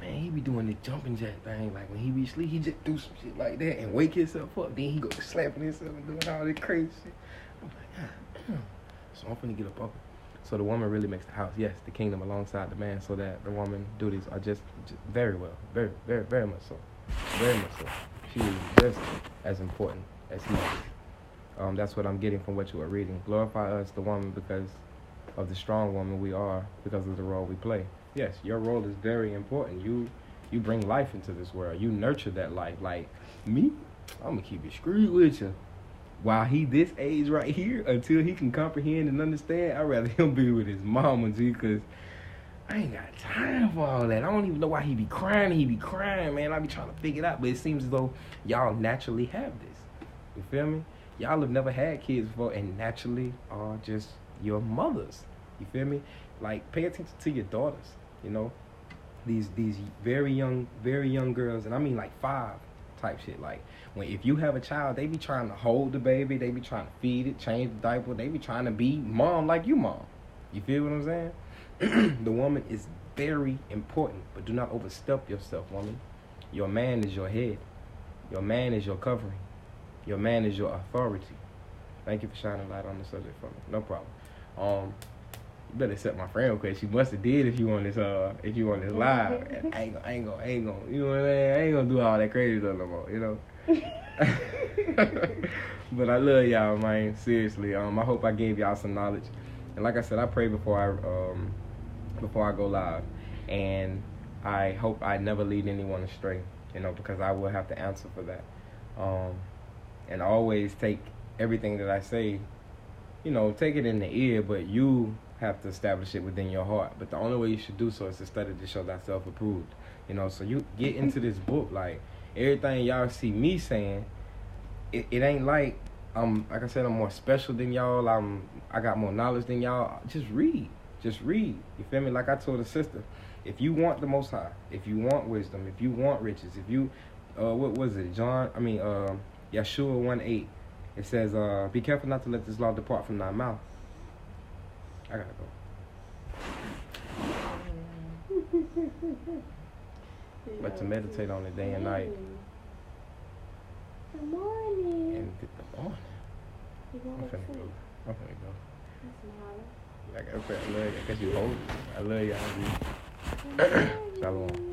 S1: Man, he be doing the jumping jack thing. Like when he be asleep, he just do some shit like that and wake himself up. Then he go slapping himself and doing all this crazy shit. I'm like, damn. So I'm finna get up off it. So the woman really makes the house, yes, the kingdom alongside the man, so that the woman duties are just very well, very, very, very much so. Very much so. She is just as important as he is. That's what I'm getting from what you are reading. Glorify us, the woman, because of the strong woman we are, because of the role we play. Yes, your role is very important. You bring life into this world. You nurture that life. Like me, I'm gonna keep it screwed with you. while he this age right here, until he can comprehend and understand, I'd rather him be with his mama, G, because I ain't got time for all that. I don't even know why he be crying. He be crying, man. I be trying to figure it out, but it seems as though y'all naturally have this. You feel me? Y'all have never had kids before and naturally are just your mothers. You feel me? Like, pay attention to your daughters, you know? These very young girls, and I mean like 5 type shit. Like, if you have a child, they be trying to hold the baby, they be trying to feed it, change the diaper, they be trying to be mom like you mom. You feel what I'm saying? The woman is very important, but do not overstep yourself, woman. Your man is your head. Your man is your covering. Your man is your authority. Thank you for shining light on the subject for me. No problem. You better accept my friend request. She must have did if you on this live. I ain't gonna, you know what I'm saying? I ain't gonna do all that crazy stuff no more, you know. But I love y'all, man. Seriously. I hope I gave y'all some knowledge. And like I said, I pray before I go live, and I hope I never lead anyone astray, you know, because I will have to answer for that. And always take everything that I say, you know, take it in the ear, but you have to establish it within your heart. But the only way you should do so is to study to show thyself approved, you know. So you get into this book, like everything y'all see me saying, it ain't like I said, I'm more special than y'all. I got more knowledge than y'all. Just read. You feel me? Like I told a sister, if you want the Most High, if you want wisdom, if you want riches, if you, what was it? Yeshua 1:8. It says, be careful not to let this law depart from thy mouth. I gotta go. But to meditate on it day and night.
S2: Good morning.
S1: And good morning. I'm finna go. I love you. I guess you hold. I love y'all. Shalom.